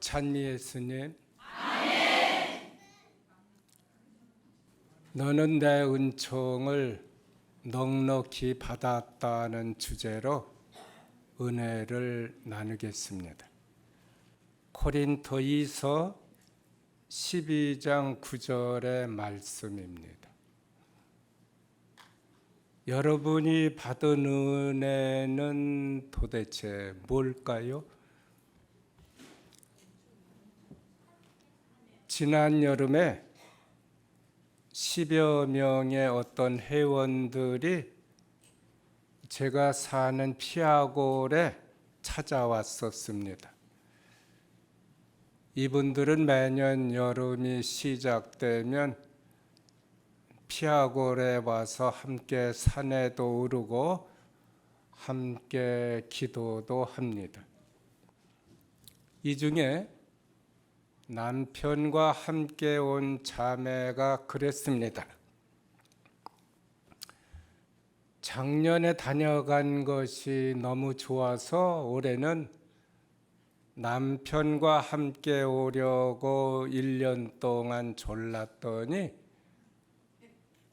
찬미 예수님. 너는 내 은총을 넉넉히 받았다는 주제로 은혜를 나누겠습니다. 고린도이서 12장 9절의 말씀입니다. 여러분이 받은 은혜는 도대체 뭘까요? 지난 여름에 10여 명의 어떤 회원들이 제가 사는 피아골에 찾아왔었습니다. 이분들은 매년 여름이 시작되면 피아골에 와서 함께 산에도 오르고 함께 기도도 합니다. 이 중에 남편과 함께 온 자매가 그랬습니다. 작년에 다녀간 것이 너무 좋아서 올해는 남편과 함께 오려고 1년 동안 졸랐더니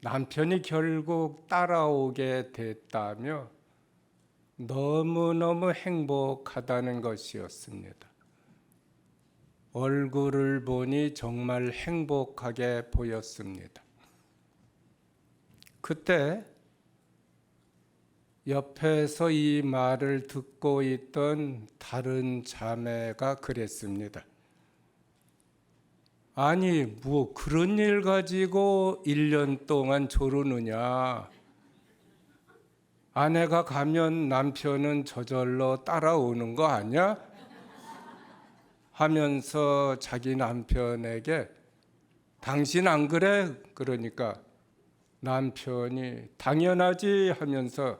남편이 결국 따라오게 됐다며 너무너무 행복하다는 것이었습니다. 얼굴을 보니 정말 행복하게 보였습니다. 그때 옆에서 이 말을 듣고 있던 다른 자매가 그랬습니다. 아니, 뭐 그런 일 가지고 1년 동안 조르느냐. 아내가 가면 남편은 저절로 따라오는 거 아니야? 하면서 자기 남편에게 당신 안 그래? 그러니까 남편이 당연하지 하면서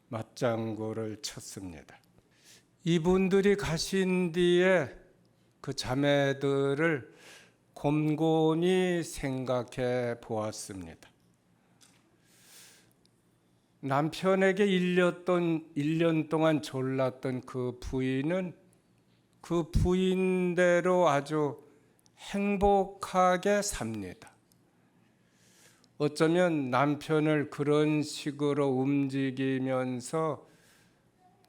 맞장구를 쳤습니다. 이분들이 가신 뒤에 그 자매들을 곰곰이 생각해 보았습니다. 남편에게 1년 동안 졸랐던 그 부인은 그 부인대로 아주 행복하게 삽니다. 어쩌면 남편을 그런 식으로 움직이면서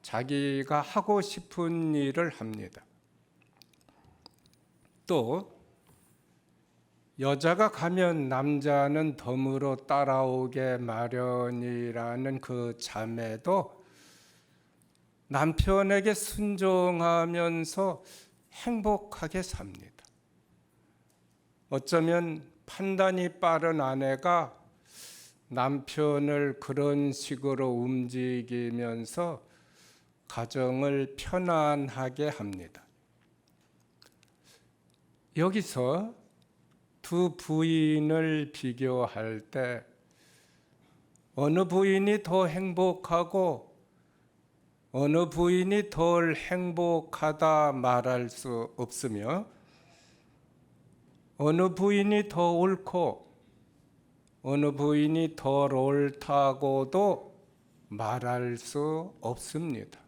자기가 하고 싶은 일을 합니다. 또 여자가 가면 남자는 덤으로 따라오게 마련이라는 그 자매도 남편에게 순종하면서 행복하게 삽니다. 어쩌면 판단이 빠른 아내가 남편을 그런 식으로 움직이면서 가정을 편안하게 합니다. 여기서 두 부인을 비교할 때 어느 부인이 더 행복하고 어느 부인이 덜 행복하다 말할 수 없으며 어느 부인이 더 옳고 어느 부인이 덜 옳다고도 말할 수 없습니다.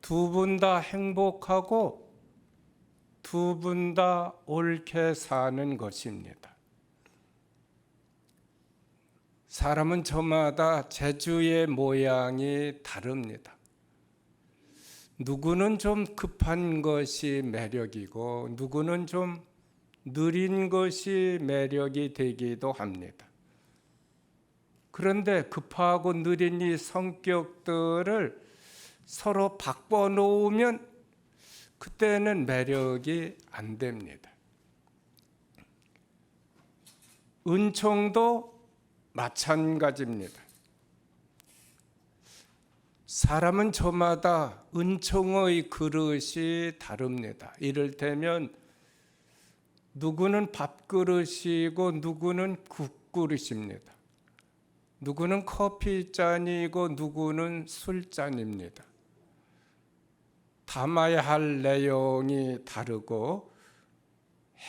두 분 다 행복하고 두 분 다 옳게 사는 것입니다. 사람은 저마다 재주의 모양이 다릅니다. 누구는 좀 급한 것이 매력이고 누구는 좀 느린 것이 매력이 되기도 합니다. 그런데 급하고 느린 이 성격들을 서로 바꿔놓으면 그때는 매력이 안 됩니다. 은총도 마찬가지입니다. 사람은 저마다 은총의 그릇이 다릅니다. 이를테면 누구는 밥그릇이고 누구는 국그릇입니다. 누구는 커피잔이고 누구는 술잔입니다. 담아야 할 내용이 다르고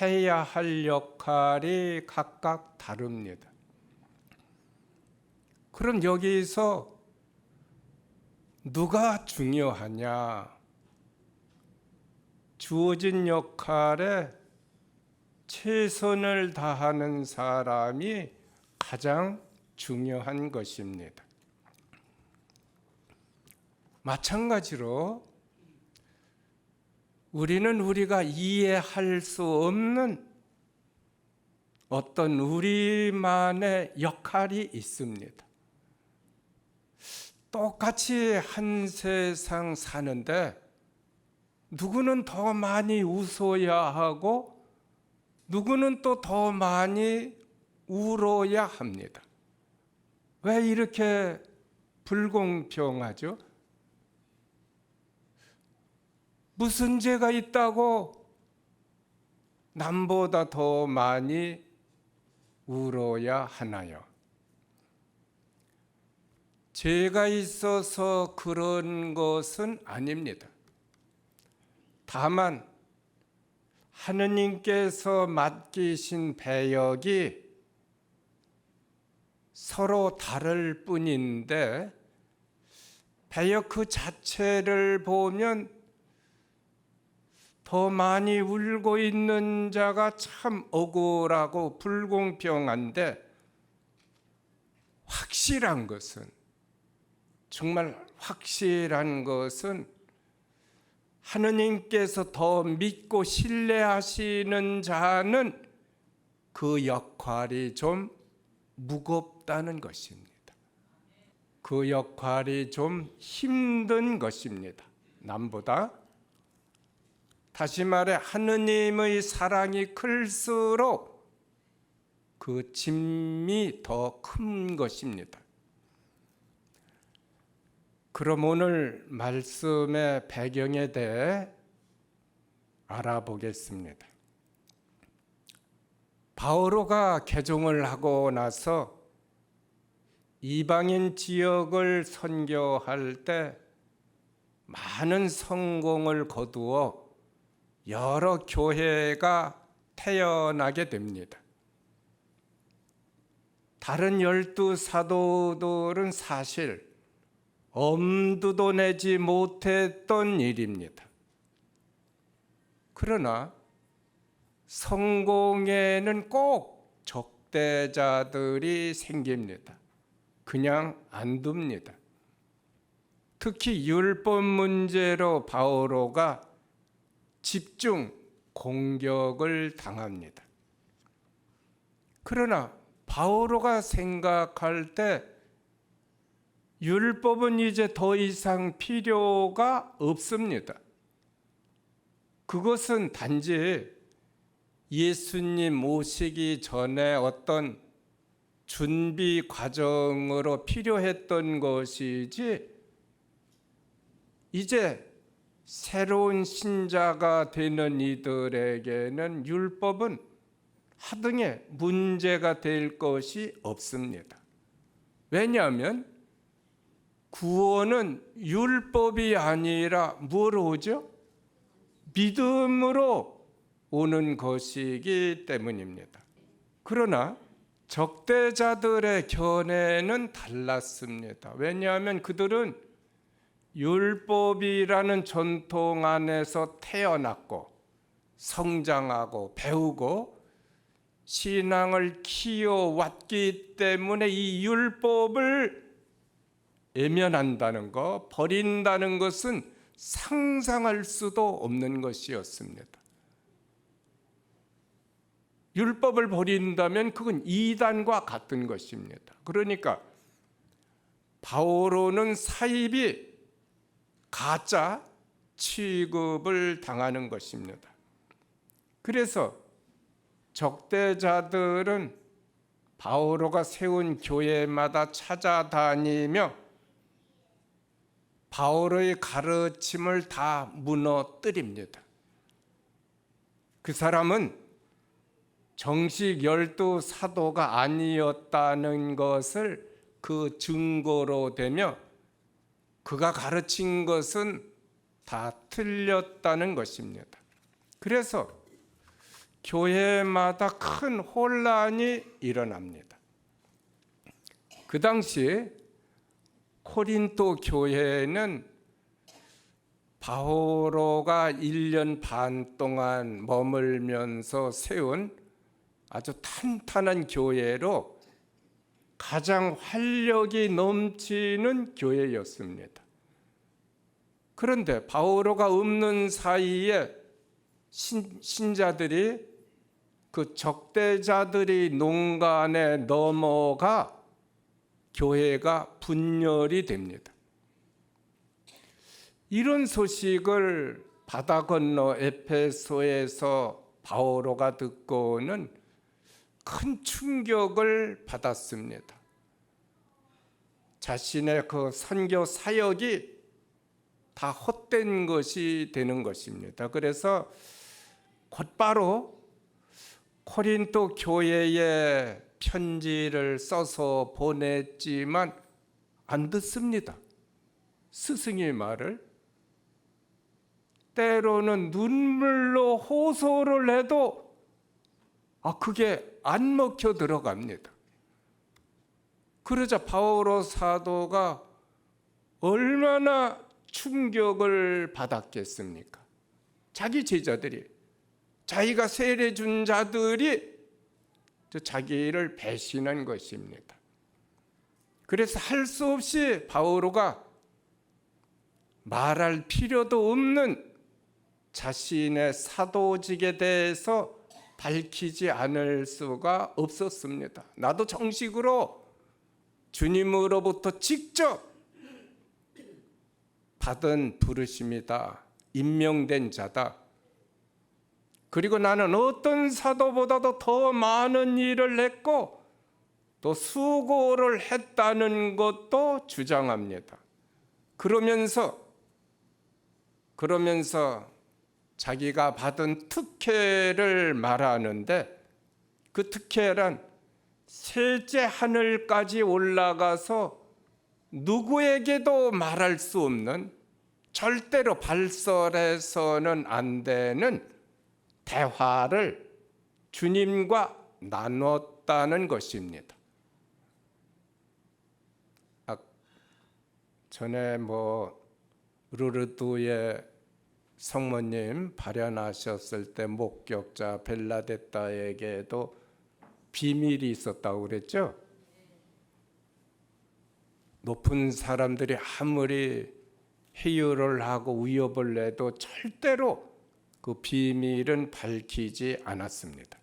해야 할 역할이 각각 다릅니다. 그럼 여기서 누가 중요하냐? 주어진 역할에 최선을 다하는 사람이 가장 중요한 것입니다. 마찬가지로 우리는 우리가 이해할 수 없는 어떤 우리만의 역할이 있습니다. 똑같이 한 세상 사는데 누구는 더 많이 웃어야 하고 누구는 또 더 많이 울어야 합니다. 왜 이렇게 불공평하죠? 무슨 죄가 있다고 남보다 더 많이 울어야 하나요? 죄가 있어서 그런 것은 아닙니다. 다만 하느님께서 맡기신 배역이 서로 다를 뿐인데 배역 그 자체를 보면 더 많이 울고 있는 자가 참 억울하고 불공평한데, 확실한 것은, 정말 확실한 것은 하느님께서 더 믿고 신뢰하시는 자는 그 역할이 좀 무겁다는 것입니다. 그 역할이 좀 힘든 것입니다. 남보다. 다시 말해 하느님의 사랑이 클수록 그 짐이 더 큰 것입니다. 그럼 오늘 말씀의 배경에 대해 알아보겠습니다. 바오로가 개종을 하고 나서 이방인 지역을 선교할 때 많은 성공을 거두어 여러 교회가 태어나게 됩니다. 다른 12 사도들은 사실 엄두도 내지 못했던 일입니다. 그러나 성공에는 꼭 적대자들이 생깁니다. 그냥 안 둡니다. 특히 율법 문제로 바오로가 집중 공격을 당합니다. 그러나 바오로가 생각할 때 율법은 이제 더 이상 필요가 없습니다. 그것은 단지 예수님 오시기 전에 어떤 준비 과정으로 필요했던 것이지, 이제 새로운 신자가 되는 이들에게는 율법은 하등의 문제가 될 것이 없습니다. 왜냐하면 구원은 율법이 아니라 뭐로 오죠? 믿음으로 오는 것이기 때문입니다. 그러나 적대자들의 견해는 달랐습니다. 왜냐하면 그들은 율법이라는 전통 안에서 태어났고 성장하고 배우고 신앙을 키워왔기 때문에 이 율법을 외면한다는 것, 버린다는 것은 상상할 수도 없는 것이었습니다. 율법을 버린다면 그건 이단과 같은 것입니다. 그러니까 바오로는 사입이 가짜 취급을 당하는 것입니다. 그래서 적대자들은 바오로가 세운 교회마다 찾아다니며 바오로의 가르침을 다 무너뜨립니다. 그 사람은 정식 12 사도가 아니었다는 것을 그 증거로 대며 그가 가르친 것은 다 틀렸다는 것입니다. 그래서 교회마다 큰 혼란이 일어납니다. 그 당시 코린토 교회는 바오로가 1년 반 동안 머물면서 세운 아주 탄탄한 교회로 가장 활력이 넘치는 교회였습니다. 그런데 바오로가 없는 사이에 신자들이 그 적대자들이 농간에 넘어가 교회가 분열이 됩니다. 이런 소식을 바다 건너 에페소에서 바오로가 듣고는 큰 충격을 받았습니다. 자신의 그 선교 사역이 다 헛된 것이 되는 것입니다. 그래서 곧바로 코린토 교회에 편지를 써서 보냈지만 안 듣습니다. 스승의 말을. 때로는 눈물로 호소를 해도 그게 안 먹혀 들어갑니다. 그러자 바오로 사도가 얼마나 충격을 받았겠습니까? 자기 제자들이, 자기가 세례 준 자들이 자기를 배신한 것입니다. 그래서 할 수 없이 바오로가 말할 필요도 없는 자신의 사도직에 대해서 밝히지 않을 수가 없었습니다. 나도 정식으로 주님으로부터 직접 받은 부르심이다. 임명된 자다. 그리고 나는 어떤 사도보다도 더 많은 일을 했고 또 수고를 했다는 것도 주장합니다. 그러면서 자기가 받은 특혜를 말하는데 그 특혜란 셋째 하늘까지 올라가서 누구에게도 말할 수 없는, 절대로 발설해서는 안 되는 대화를 주님과 나눴다는 것입니다. 전에 루르드의 성모님 발현하셨을 때 목격자 벨라데타에게도 비밀이 있었다고 그랬죠. 높은 사람들이 아무리 회유를 하고 위협을 해도 절대로 그 비밀은 밝히지 않았습니다.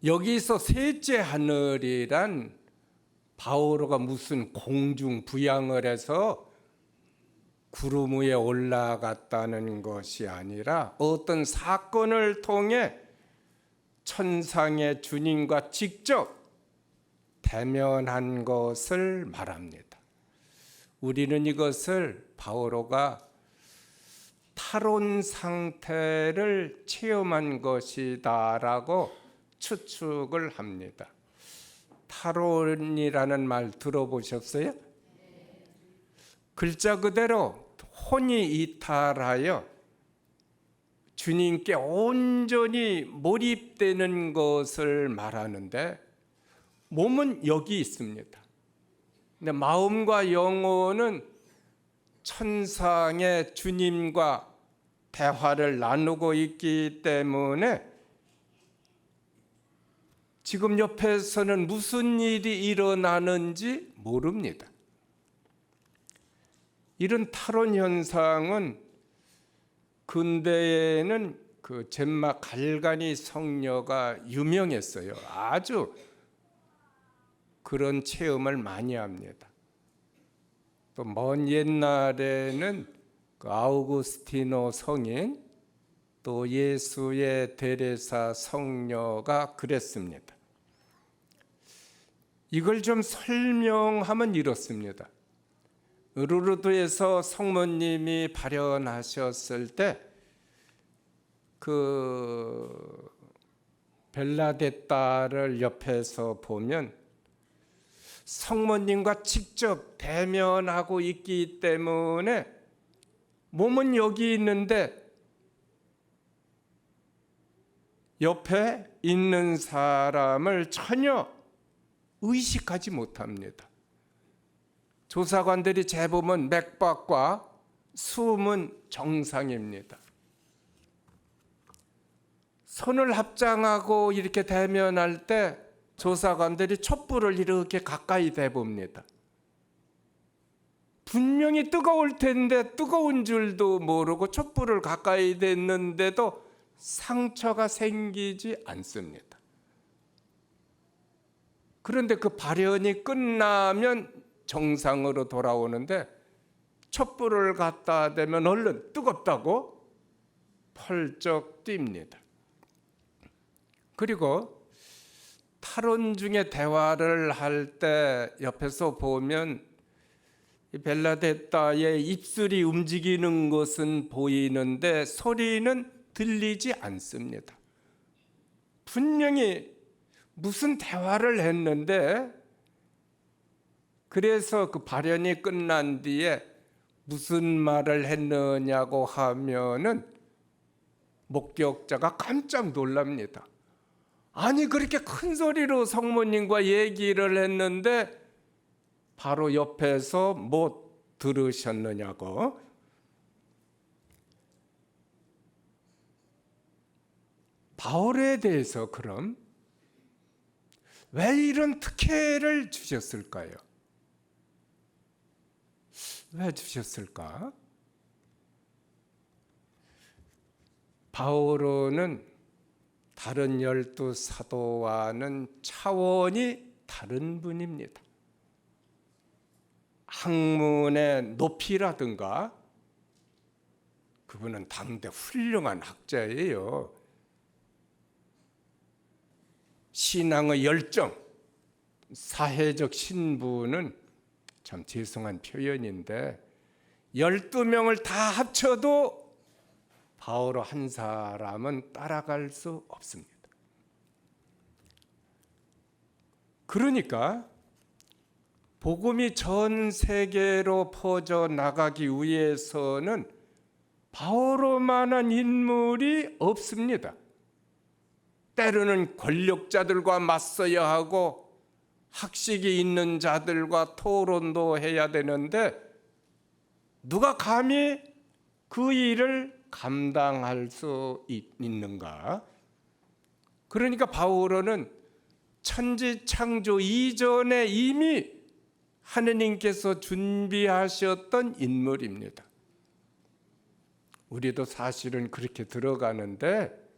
여기서 셋째 하늘이란 바오로가 무슨 공중 부양을 해서 구름 위에 올라갔다는 것이 아니라 어떤 사건을 통해 천상의 주님과 직접 대면한 것을 말합니다. 우리는 이것을 바오로가 탈원 상태를 체험한 것이다라고 추측을 합니다. 탈원이라는 말 들어보셨어요? 글자 그대로 혼이 이탈하여 주님께 온전히 몰입되는 것을 말하는데 몸은 여기 있습니다. 근데 마음과 영혼은 천상의 주님과 대화를 나누고 있기 때문에 지금 옆에서는 무슨 일이 일어나는지 모릅니다. 이런 탈원 현상은 근대에는 그 젠마 갈가니 성녀가 유명했어요. 아주 그런 체험을 많이 합니다. 또 먼 옛날에는 그 아우구스티노 성인, 또 예수의 데레사 성녀가 그랬습니다. 이걸 좀 설명하면 이렇습니다. 루르드에서 성모님이 발현하셨을 때 그 벨라데타를 옆에서 보면 성모님과 직접 대면하고 있기 때문에 몸은 여기 있는데 옆에 있는 사람을 전혀 의식하지 못합니다. 조사관들이 재보면 맥박과 숨은 정상입니다. 손을 합장하고 이렇게 대면할 때 조사관들이 촛불을 이렇게 가까이 대봅니다. 분명히 뜨거울 텐데 뜨거운 줄도 모르고 촛불을 가까이 댔는데도 상처가 생기지 않습니다. 그런데 그 발현이 끝나면 정상으로 돌아오는데 촛불을 갖다 대면 얼른 뜨겁다고 펄쩍 뜁니다. 그리고 탈원 중에 대화를 할 때 옆에서 보면 벨라데타의 입술이 움직이는 것은 보이는데 소리는 들리지 않습니다. 분명히 무슨 대화를 했는데, 그래서 그 발현이 끝난 뒤에 무슨 말을 했느냐고 하면은 목격자가 깜짝 놀랍니다. 아니, 그렇게 큰 소리로 성모님과 얘기를 했는데 바로 옆에서 못 들으셨느냐고. 바울에 대해서 그럼 왜 이런 특혜를 주셨을까요? 왜 주셨을까? 바울은 다른 12 사도와는 차원이 다른 분입니다. 학문의 높이라든가, 그분은 당대 훌륭한 학자예요. 신앙의 열정, 사회적 신분은 참 죄송한 표현인데 12명을 다 합쳐도 바울 한 사람은 따라갈 수 없습니다. 그러니까 복음이 전 세계로 퍼져나가기 위해서는 바울만한 인물이 없습니다. 때로는 권력자들과 맞서야 하고 학식이 있는 자들과 토론도 해야 되는데 누가 감히 그 일을 감당할 수 있는가? 그러니까 바울은 천지창조 이전에 이미 하느님께서 준비하셨던 인물입니다. 우리도 사실은 그렇게 들어가는데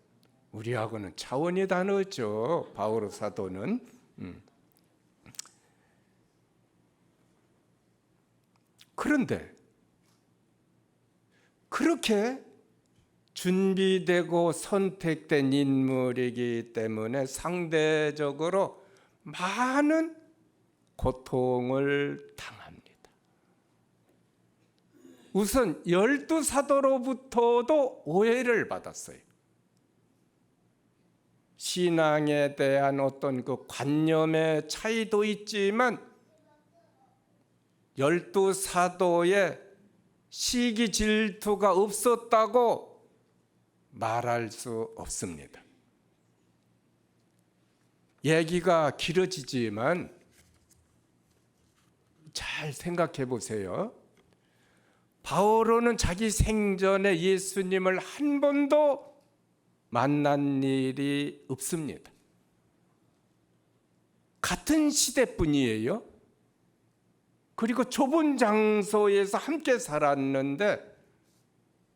우리하고는 차원이 다르죠. 바울 사도는. 그런데 그렇게 준비되고 선택된 인물이기 때문에 상대적으로 많은 고통을 당합니다. 우선 12 사도로부터도 오해를 받았어요. 신앙에 대한 어떤 그 관념의 차이도 있지만 12 사도의 시기 질투가 없었다고 말할 수 없습니다. 얘기가 길어지지만 잘 생각해 보세요. 바오로는 자기 생전에 예수님을 한 번도 만난 일이 없습니다. 같은 시대뿐이에요. 그리고 좁은 장소에서 함께 살았는데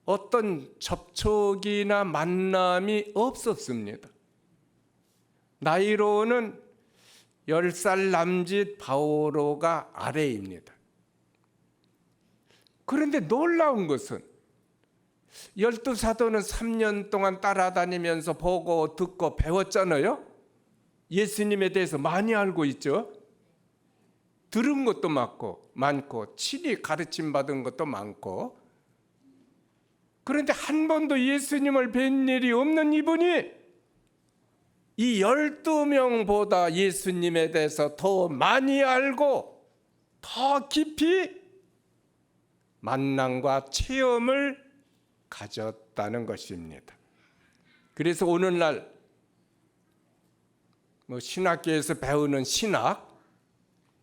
어떤 접촉이나 만남이 없었습니다. 나이로는 10살 남짓 바오로가 아래입니다. 그런데 놀라운 것은 12 사도는 3년 동안 따라다니면서 보고 듣고 배웠잖아요. 예수님에 대해서 많이 알고 있죠. 들은 것도 많고 친히 가르침 받은 것도 많고. 그런데 한 번도 예수님을 뵌 일이 없는 이분이 이 12명보다 예수님에 대해서 더 많이 알고 더 깊이 만남과 체험을 가졌다는 것입니다. 그래서 오늘날 신학교에서 배우는 신학,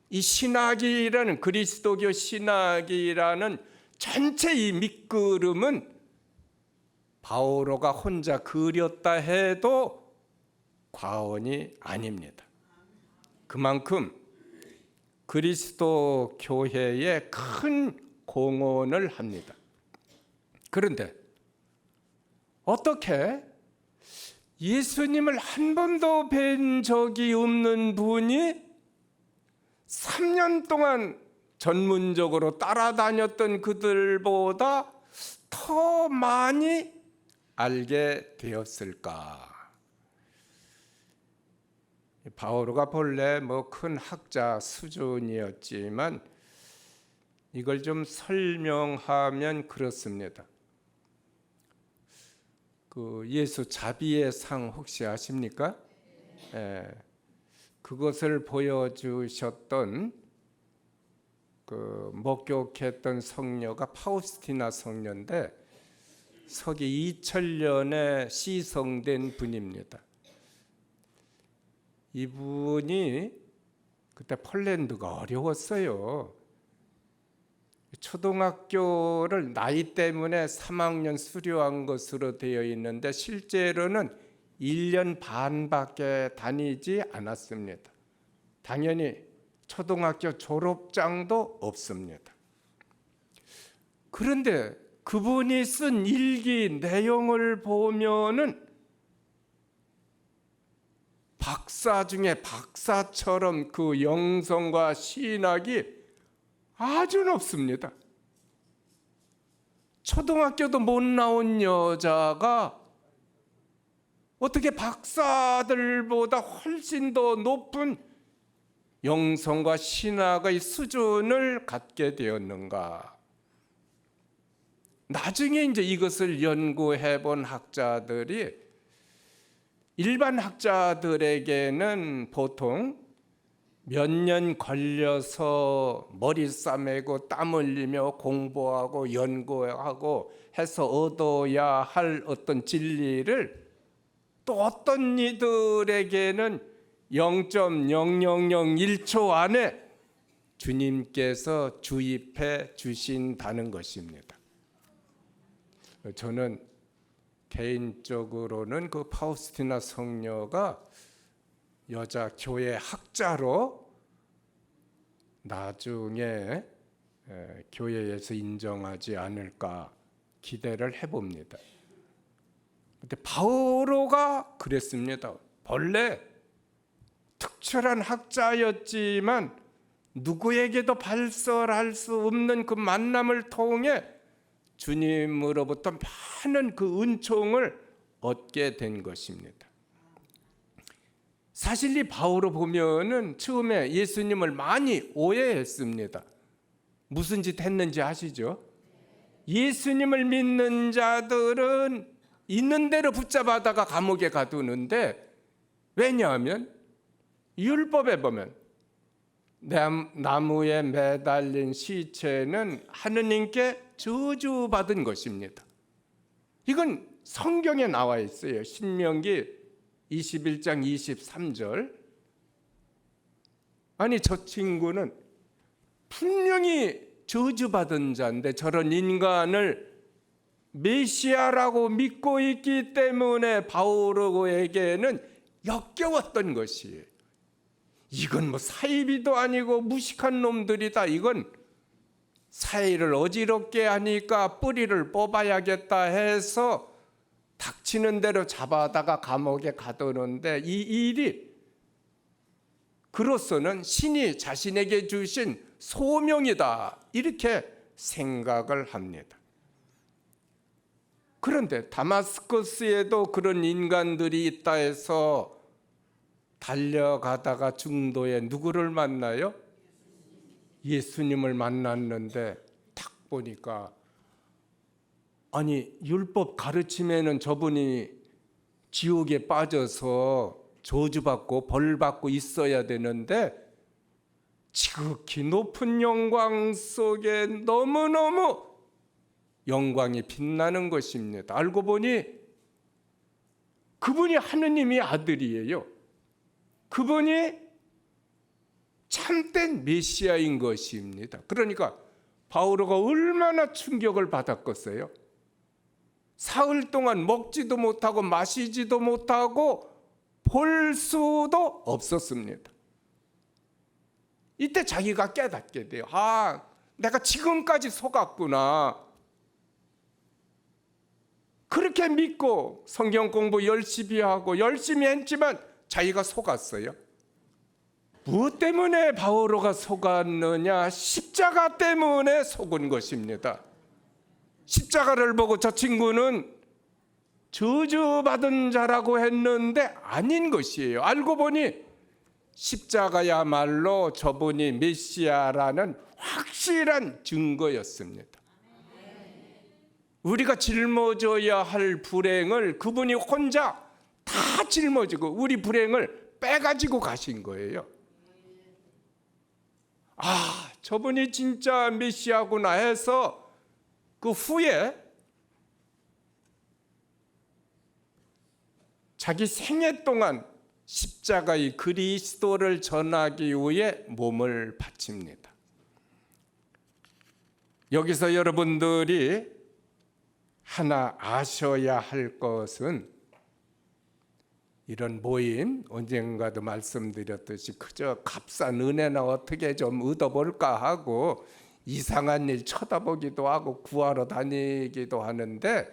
이 신학이라는 그리스도교 신학이라는 전체 이 밑그림은 바오로가 혼자 그렸다 해도 과언이 아닙니다. 그만큼 그리스도 교회에 큰 공헌을 합니다. 그런데 어떻게 예수님을 한 번도 뵌 적이 없는 분이 3년 동안 전문적으로 따라다녔던 그들보다 더 많이 알게 되었을까? 바오로가 본래 큰 학자 수준이었지만 이걸 좀 설명하면 그렇습니다. 그 예수 자비의 상 혹시 아십니까? 그것을 보여주셨던 그 목격했던 성녀가 파우스티나 성녀인데 서기 2000년에 시성된 분입니다. 이분이 그때 폴란드가 어려웠어요. 초등학교를 나이 때문에 3학년 수료한 것으로 되어 있는데 실제로는 1년 반밖에 다니지 않았습니다. 당연히 초등학교 졸업장도 없습니다. 그런데 그분이 쓴 일기 내용을 보면은 박사 중에 박사처럼 그 영성과 신학이 아주 높습니다. 초등학교도 못 나온 여자가 어떻게 박사들보다 훨씬 더 높은 영성과 신학의 수준을 갖게 되었는가? 나중에 이제 이것을 연구해 본 학자들이 일반 학자들에게는 보통 몇 년 걸려서 머리 싸매고 땀 흘리며 공부하고 연구하고 해서 얻어야 할 어떤 진리를 또 어떤 이들에게는 0.0001초 안에 주님께서 주입해 주신다는 것입니다. 저는 개인적으로는 그 파우스티나 성녀가 여자 교회 학자로 나중에 교회에서 인정하지 않을까 기대를 해봅니다. 근데 바오로가 그랬습니다. 본래 특출한 학자였지만 누구에게도 발설할 수 없는 그 만남을 통해 주님으로부터 많은 그 은총을 얻게 된 것입니다. 사실 이 바오로 보면은 처음에 예수님을 많이 오해했습니다. 무슨 짓 했는지 아시죠? 예수님을 믿는 자들은 있는 대로 붙잡아다가 감옥에 가두는데, 왜냐하면 율법에 보면 나무에 매달린 시체는 하느님께 저주받은 것입니다. 이건 성경에 나와 있어요. 신명기 21장 23절. 아니 저 친구는 분명히 저주받은 자인데 저런 인간을 메시아라고 믿고 있기 때문에 바오로에게는 역겨웠던 것이에요. 이건 사이비도 아니고 무식한 놈들이다. 이건 사이를 어지럽게 하니까 뿌리를 뽑아야겠다 해서 닥치는 대로 잡아다가 감옥에 가두는데 이 일이 그로서는 신이 자신에게 주신 소명이다 이렇게 생각을 합니다. 그런데 다마스커스에도 그런 인간들이 있다 해서 달려가다가 중도에 누구를 만나요? 예수님을 만났는데 딱 보니까 아니 율법 가르침에는 저분이 지옥에 빠져서 저주받고 벌받고 있어야 되는데 지극히 높은 영광 속에 너무너무 영광이 빛나는 것입니다. 알고 보니 그분이 하느님의 아들이에요. 그분이 참된 메시아인 것입니다. 그러니까 바오로가 얼마나 충격을 받았겠어요. 사흘 동안 먹지도 못하고 마시지도 못하고 볼 수도 없었습니다. 이때 자기가 깨닫게 돼요. 아, 내가 지금까지 속았구나. 그렇게 믿고 성경 공부 열심히 하고 열심히 했지만 자기가 속았어요. 무엇 때문에 바오로가 속았느냐? 십자가 때문에 속은 것입니다. 십자가를 보고 저 친구는 저주받은 자라고 했는데 아닌 것이에요. 알고 보니 십자가야말로 저분이 메시아라는 확실한 증거였습니다. 우리가 짊어져야 할 불행을 그분이 혼자 다 짊어지고 우리 불행을 빼가지고 가신 거예요. 아, 저분이 진짜 메시아구나 해서 그 후에 자기 생애 동안 십자가의 그리스도를 전하기 위해 몸을 바칩니다. 여기서 여러분들이 하나 아셔야 할 것은 이런 모임 언젠가도 말씀드렸듯이 그저 값싼 은혜나 어떻게 좀 얻어볼까 하고 이상한 일 쳐다보기도 하고 구하러 다니기도 하는데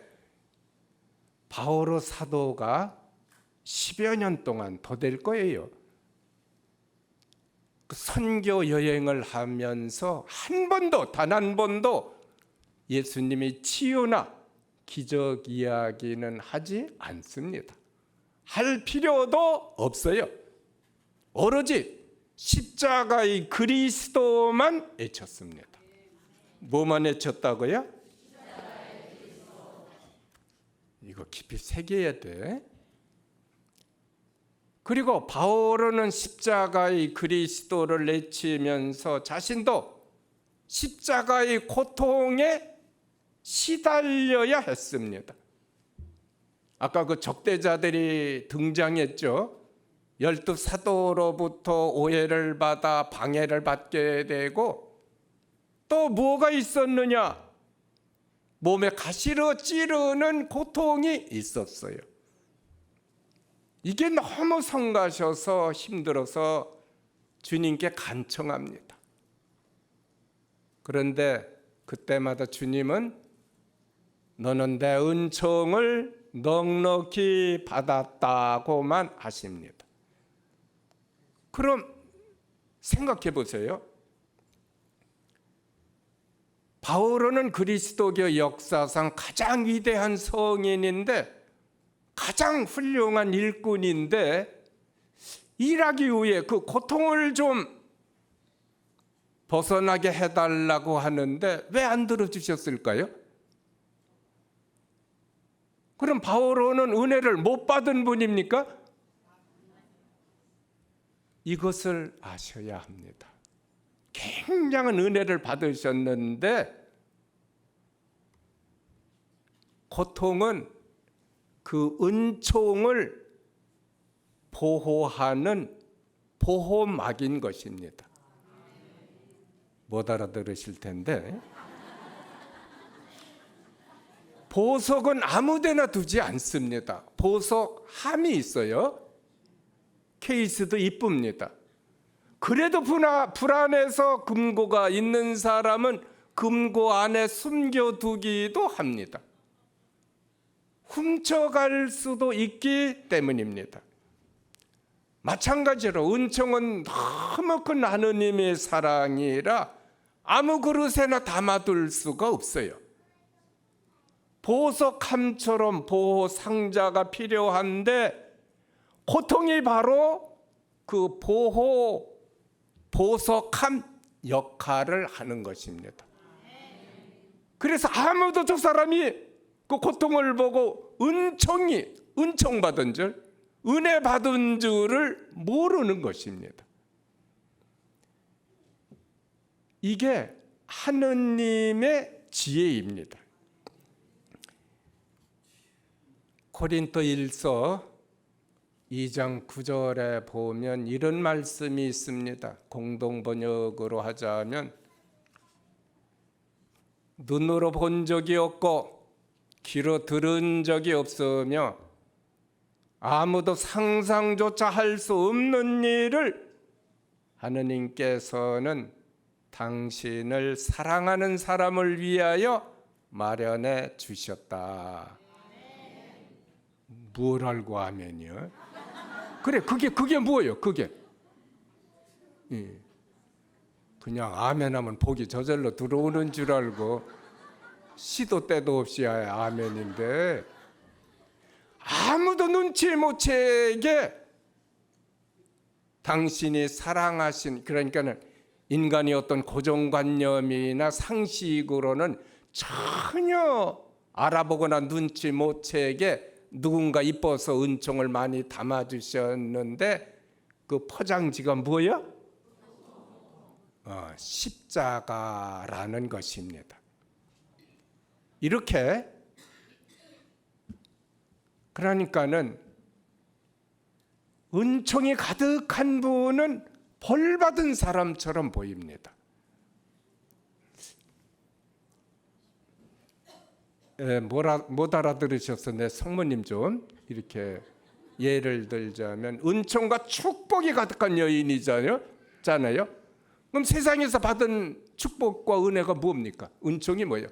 바오로 사도가 10여 년 동안 더 될 거예요. 그 선교 여행을 하면서 단 한 번도 예수님의 치유나 기적 이야기는 하지 않습니다. 할 필요도 없어요. 오로지 십자가의 그리스도만 외쳤습니다. 뭐만 외쳤다고요? 이거 깊이 새겨야 돼. 그리고 바오로는 십자가의 그리스도를 외치면서 자신도 십자가의 고통에 시달려야 했습니다. 아까 그 적대자들이 등장했죠. 12사도로부터 오해를 받아 방해를 받게 되고 또 뭐가 있었느냐? 몸에 가시로 찌르는 고통이 있었어요. 이게 너무 성가셔서 힘들어서 주님께 간청합니다. 그런데 그때마다 주님은 너는 내 은총을 넉넉히 받았다고만 하십니다. 그럼 생각해 보세요. 바오로는 그리스도교 역사상 가장 위대한 성인인데 가장 훌륭한 일꾼인데 일하기 위해 그 고통을 좀 벗어나게 해달라고 하는데 왜 안 들어주셨을까요? 그럼 바오로는 은혜를 못 받은 분입니까? 이것을 아셔야 합니다. 굉장한 은혜를 받으셨는데 고통은 그 은총을 보호하는 보호막인 것입니다. 못 알아들으실 텐데 보석은 아무데나 두지 않습니다. 보석 함이 있어요. 케이스도 이쁩니다. 그래도 불안해서 금고가 있는 사람은 금고 안에 숨겨두기도 합니다. 훔쳐갈 수도 있기 때문입니다. 마찬가지로 은총은 너무 큰 하느님의 사랑이라 아무 그릇에나 담아둘 수가 없어요. 보석함처럼 보호 상자가 필요한데 고통이 바로 그 보석함 역할을 하는 것입니다. 그래서 아무도 저 사람이 그 고통을 보고 은총받은 줄, 은혜 받은 줄을 모르는 것입니다. 이게 하느님의 지혜입니다. 고린도 1서 2장 9절에 보면 이런 말씀이 있습니다. 공동 번역으로 하자면 눈으로 본 적이 없고 귀로 들은 적이 없으며 아무도 상상조차 할 수 없는 일을 하느님께서는 당신을 사랑하는 사람을 위하여 마련해 주셨다. 뭘 알고 아멘이요? 그래, 그게 뭐예요? 그게 그냥 아멘하면 복이 저절로 들어오는 줄 알고 시도 때도 없이 아멘인데, 아무도 눈치 못 채게 당신이 사랑하신, 그러니까는 인간의 어떤 고정관념이나 상식으로는 전혀 알아보거나 눈치 못 채게 누군가 이뻐서 은총을 많이 담아주셨는데 그 포장지가 뭐야? 십자가라는 것입니다. 이렇게 그러니까는 은총이 가득한 분은 벌 받은 사람처럼 보입니다. 못 알아들으셔서 내 성모님 좀 이렇게 예를 들자면, 은총과 축복이 가득한 여인이잖아요. 그럼 세상에서 받은 축복과 은혜가 뭡니까? 은총이 뭐예요?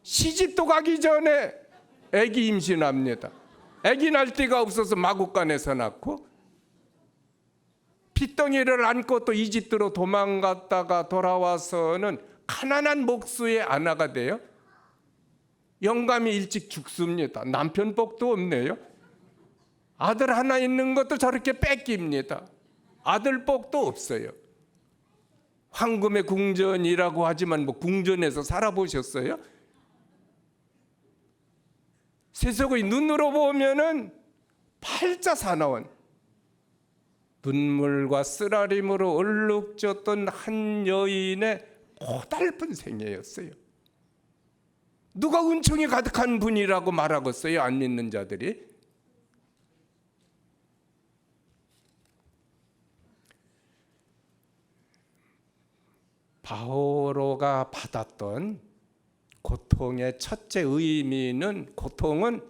시집도 가기 전에 아기 임신합니다. 아기 날 데가 없어서 마구간에서 낳고, 핏덩이를 안고 또 이집트로 도망갔다가 돌아와서는 가난한 목수의 아내가 돼요. 영감이 일찍 죽습니다. 남편 복도 없네요. 아들 하나 있는 것도 저렇게 뺏깁니다. 아들 복도 없어요. 황금의 궁전이라고 하지만 뭐 궁전에서 살아보셨어요? 세속의 눈으로 보면은 팔자 사나운 눈물과 쓰라림으로 얼룩졌던 한 여인의 고달픈 생애였어요. 누가 은총이 가득한 분이라고 말하겠어요? 안 믿는 자들이. 바오로가 받았던 고통의 첫째 의미는, 고통은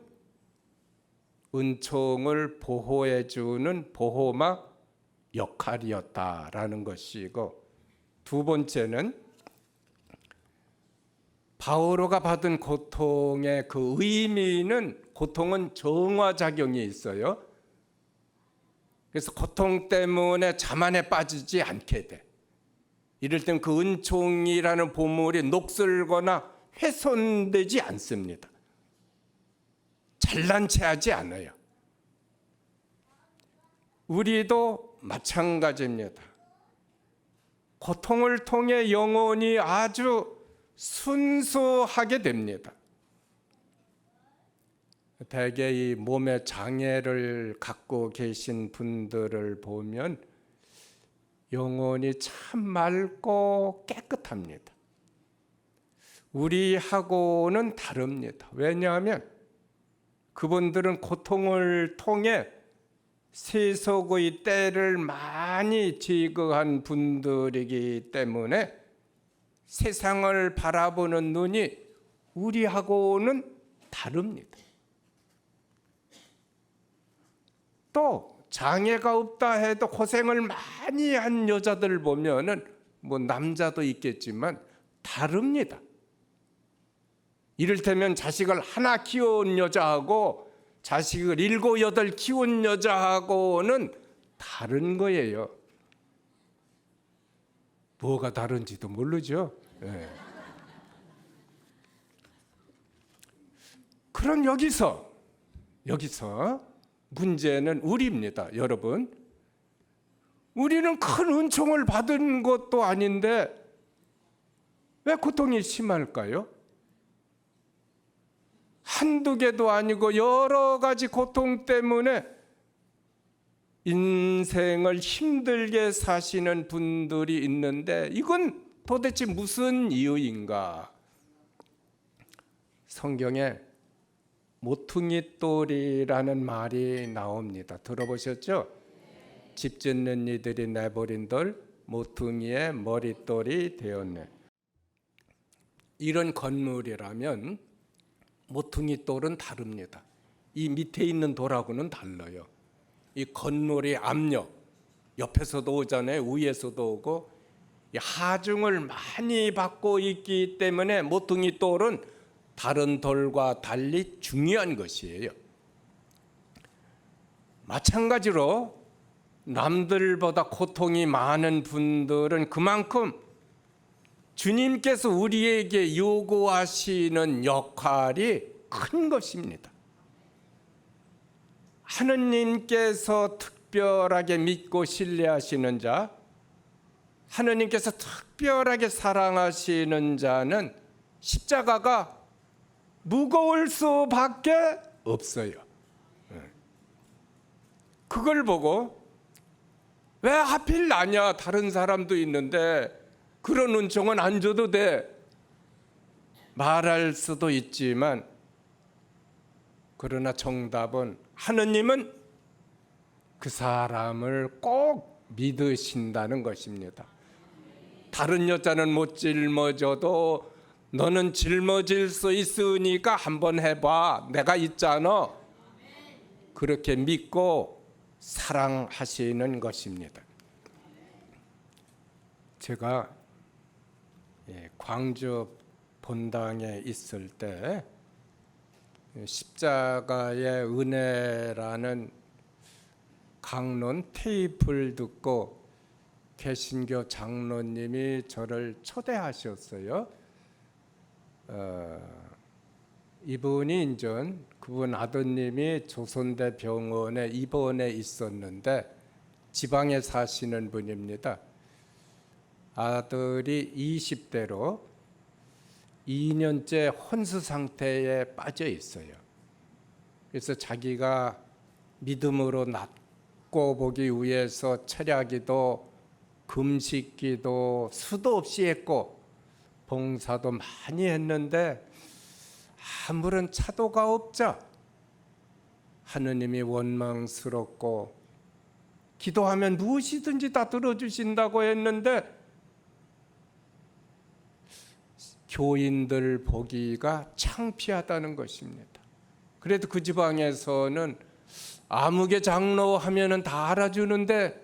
은총을 보호해주는 보호막 역할이었다라는 것이고, 두 번째는 바오로가 받은 고통의 그 의미는, 고통은 정화작용이 있어요. 그래서 고통 때문에 자만에 빠지지 않게 돼. 이럴 땐 그 은총이라는 보물이 녹슬거나 훼손되지 않습니다. 잘난 체하지 않아요. 우리도 마찬가지입니다. 고통을 통해 영혼이 아주 순수하게 됩니다. 대개 이 몸의 장애를 갖고 계신 분들을 보면 영혼이 참 맑고 깨끗합니다. 우리하고는 다릅니다. 왜냐하면 그분들은 고통을 통해 세속의 때를 많이 지거한 분들이기 때문에 세상을 바라보는 눈이 우리하고는 다릅니다. 또 장애가 없다 해도 고생을 많이 한 여자들 보면은 뭐 남자도 있겠지만 다릅니다. 이를테면 자식을 하나 키운 여자하고 자식을 7, 8 키운 여자하고는 다른 거예요. 뭐가 다른지도 모르죠. 네. 그럼 여기서 문제는 우리입니다. 여러분, 우리는 큰 은총을 받은 것도 아닌데 왜 고통이 심할까요? 한두 개도 아니고 여러 가지 고통 때문에 인생을 힘들게 사시는 분들이 있는데 이건 도대체 무슨 이유인가? 성경에 모퉁이 돌이라는 말이 나옵니다. 들어보셨죠? 집 짓는 이들이 내버린 돌, 모퉁이의 머릿돌이 되었네. 이런 건물이라면 모퉁이 돌은 다릅니다. 이 밑에 있는 돌하고는 달라요. 이 건물의 압력, 옆에서도 오잖아요. 위에서도 오고, 이 하중을 많이 받고 있기 때문에 모퉁이 돌은 다른 돌과 달리 중요한 것이에요. 마찬가지로 남들보다 고통이 많은 분들은 그만큼 주님께서 우리에게 요구하시는 역할이 큰 것입니다. 하느님께서 특별하게 믿고 신뢰하시는 자, 하느님께서 특별하게 사랑하시는 자는 십자가가 무거울 수밖에 없어요. 그걸 보고 왜 하필 나냐, 다른 사람도 있는데 그런 은총은 안 줘도 돼 말할 수도 있지만, 그러나 정답은 하느님은 그 사람을 꼭 믿으신다는 것입니다. 다른 여자는 못 짊어져도 너는 짊어질 수 있으니까 한번 해봐, 내가 있잖아. 그렇게 믿고 사랑하시는 것입니다. 제가 광주 본당에 있을 때 십자가의 은혜라는 강론 테이프를 듣고 개신교 장로님이 저를 초대하셨어요. 이분이 인전 그분 아드님이 조선대 병원에 입원해 있었는데 지방에 사시는 분입니다. 아들이 20대로 2년째 혼수 상태에 빠져 있어요. 그래서 자기가 믿음으로 낫고 보기 위해서 철야기도, 금식기도 수도 없이 했고 봉사도 많이 했는데 아무런 차도가 없자 하느님이 원망스럽고 기도하면 무엇이든지 다 들어주신다고 했는데 교인들 보기가 창피하다는 것입니다. 그래도 그 지방에서는 아무개 장로 하면은 다 알아주는데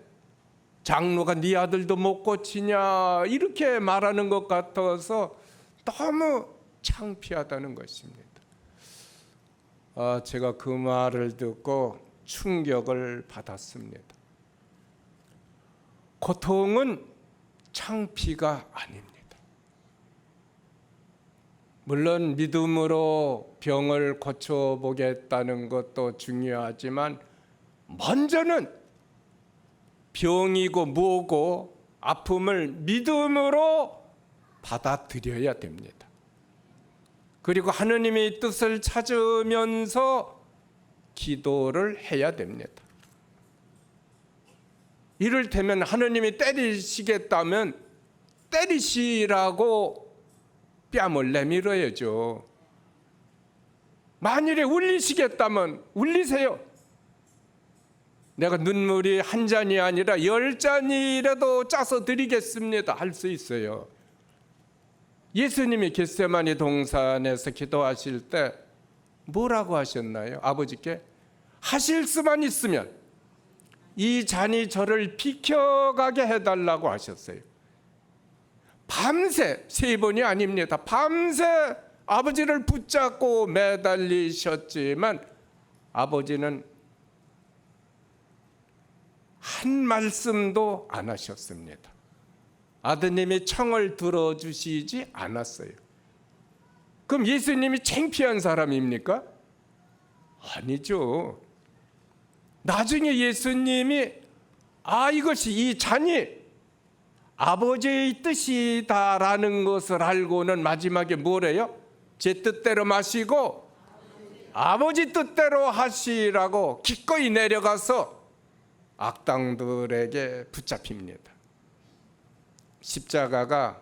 장로가 네 아들도 못 고치냐 이렇게 말하는 것 같아서 너무 창피하다는 것입니다. 제가 그 말을 듣고 충격을 받았습니다. 고통은 창피가 아닙니다. 물론 믿음으로 병을 고쳐보겠다는 것도 중요하지만 먼저는 병이고 뭐고 아픔을 믿음으로 받아들여야 됩니다. 그리고 하느님의 뜻을 찾으면서 기도를 해야 됩니다. 이를테면 하느님이 때리시겠다면 때리시라고 뺨을 내밀어야죠. 만일에 울리시겠다면 울리세요. 내가 눈물이 한 잔이 아니라 10잔이라도 짜서 드리겠습니다 할 수 있어요. 예수님이 겟세마니 동산에서 기도하실 때 뭐라고 하셨나요? 아버지께 하실 수만 있으면 이 잔이 저를 비켜가게 해달라고 하셨어요. 밤새, 3번이 아닙니다. 밤새 아버지를 붙잡고 매달리셨지만 아버지는 한 말씀도 안 하셨습니다. 아드님이 청을 들어주시지 않았어요. 그럼 예수님이 창피한 사람입니까? 아니죠. 나중에 예수님이 이것이 이 잔이 아버지의 뜻이다라는 것을 알고는 마지막에 뭐래요? 제 뜻대로 마시고 아버지 뜻대로 하시라고 기꺼이 내려가서 악당들에게 붙잡힙니다. 십자가가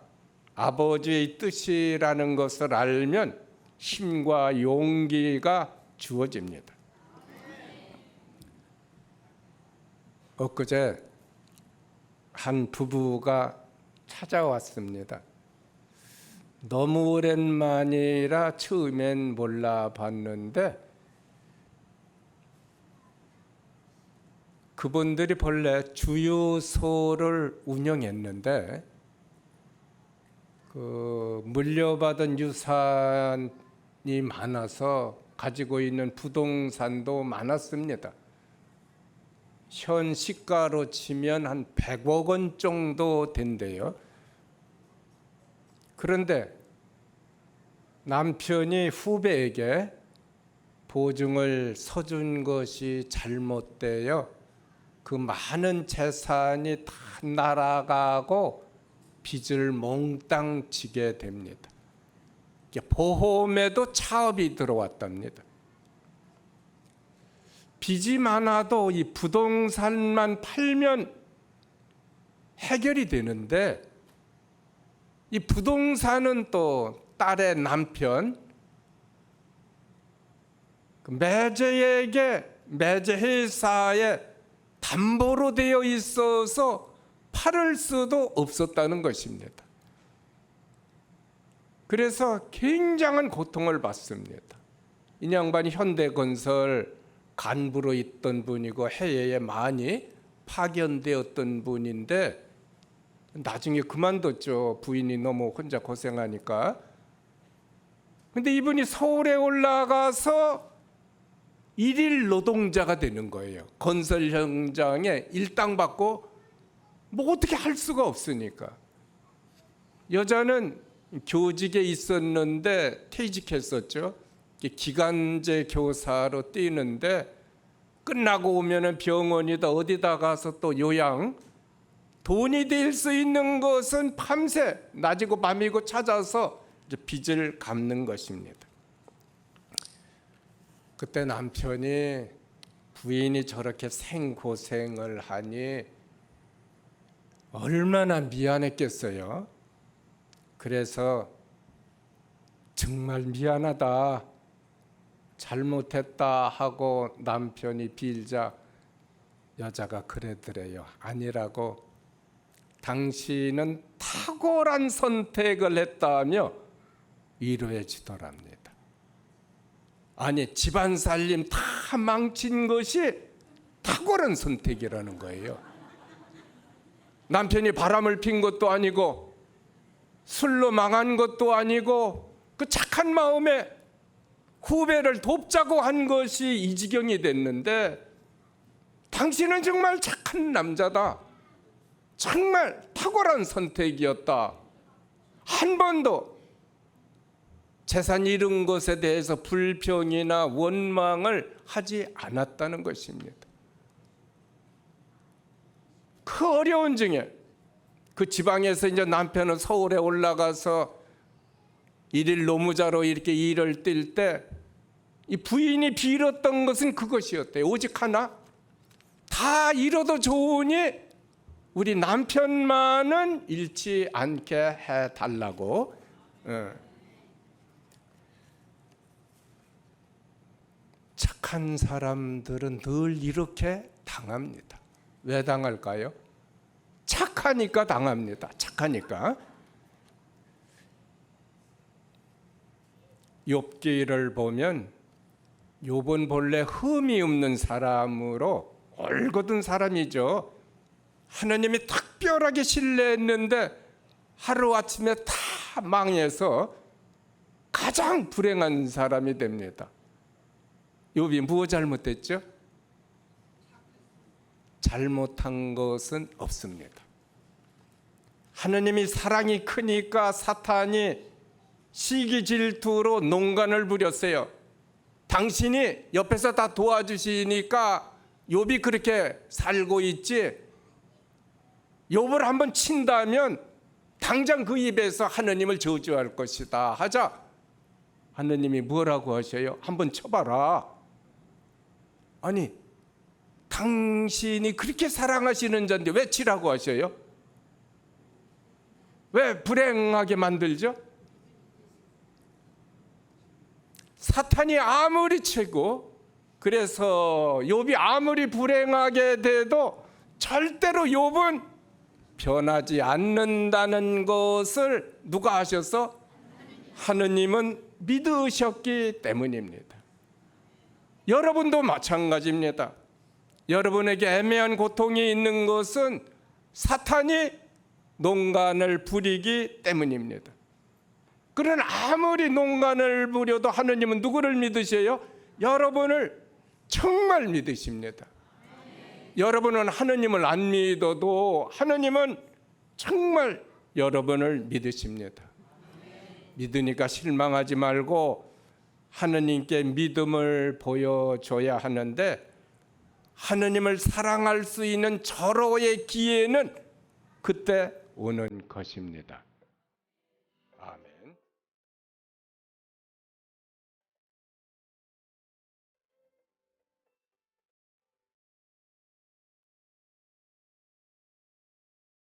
아버지의 뜻이라는 것을 알면 힘과 용기가 주어집니다. 엊그제 한 부부가 찾아왔습니다. 너무 오랜만이라 처음엔 몰라봤는데 그분들이 본래 주유소를 운영했는데 그 물려받은 유산이 많아서 가지고 있는 부동산도 많았습니다. 현 시가로 치면 한 100억 원 정도 된대요. 그런데 남편이 후배에게 보증을 서준 것이 잘못되어 그 많은 재산이 다 날아가고 빚을 몽땅 지게 됩니다. 보험에도 차업이 들어왔답니다. 빚이 많아도 이 부동산만 팔면 해결이 되는데 이 부동산은 또 딸의 남편 매제에게 매제회사에 담보로 되어 있어서 팔을 수도 없었다는 것입니다. 그래서 굉장한 고통을 받습니다. 이 양반이 현대건설 간부로 있던 분이고 해외에 많이 파견되었던 분인데 나중에 그만뒀죠. 부인이 너무 혼자 고생하니까. 근데 이분이 서울에 올라가서 일일 노동자가 되는 거예요. 건설 현장에 일당 받고 뭐 어떻게 할 수가 없으니까. 여자는 교직에 있었는데 퇴직했었죠. 기간제 교사로 뛰는데 끝나고 오면은 병원이다 어디다 가서 또 요양, 돈이 될 수 있는 것은 밤새 낮이고 밤이고 찾아서 이제 빚을 갚는 것입니다. 그때 남편이 부인이 저렇게 생고생을 하니 얼마나 미안했겠어요. 그래서 정말 미안하다, 잘못했다 하고 남편이 빌자 여자가 그러더래요. 아니라고, 당신은 탁월한 선택을 했다며 위로해 주더랍니다. 아니, 집안 살림 다 망친 것이 탁월한 선택이라는 거예요. 남편이 바람을 핀 것도 아니고 술로 망한 것도 아니고 그 착한 마음에 후배를 돕자고 한 것이 이 지경이 됐는데 당신은 정말 착한 남자다. 정말 탁월한 선택이었다. 한 번도 재산 잃은 것에 대해서 불평이나 원망을 하지 않았다는 것입니다. 그 어려운 중에 그 지방에서 이제 남편은 서울에 올라가서 일일 노무자로 이렇게 일을 뛸 때 이 부인이 빌었던 것은 그것이었대요. 오직 하나, 다 잃어도 좋으니 우리 남편만은 잃지 않게 해달라고. 착한 사람들은 늘 이렇게 당합니다. 왜 당할까요? 착하니까 당합니다. 착하니까. 욥기를 보면 욥은 본래 흠이 없는 사람으로 올곧은 사람이죠. 하나님이 특별하게 신뢰했는데 하루아침에 다 망해서 가장 불행한 사람이 됩니다. 욥이 무엇 잘못했죠? 잘못한 것은 없습니다. 하나님이 사랑이 크니까 사탄이 시기 질투로 농간을 부렸어요. 당신이 옆에서 다 도와주시니까 욥이 그렇게 살고 있지, 욥을 한번 친다면 당장 그 입에서 하나님을 저주할 것이다 하자 하나님이 뭐라고 하셔요? 한번 쳐봐라. 아니, 당신이 그렇게 사랑하시는 자인데 왜 치라고 하셔요? 왜 불행하게 만들죠? 사탄이 아무리 치고, 그래서 욥이 아무리 불행하게 돼도 절대로 욥은 변하지 않는다는 것을 누가 하셔서? 하느님은 믿으셨기 때문입니다. 여러분도 마찬가지입니다. 여러분에게 애매한 고통이 있는 것은 사탄이 농간을 부리기 때문입니다. 그러나 아무리 농간을 부려도 하느님은 누구를 믿으세요? 여러분을 정말 믿으십니다. 여러분은 하느님을 안 믿어도 하느님은 정말 여러분을 믿으십니다. 믿으니까 실망하지 말고 하느님께 믿음을 보여줘야 하는데, 하느님을 사랑할 수 있는 절호의 기회는 그때 오는 것입니다.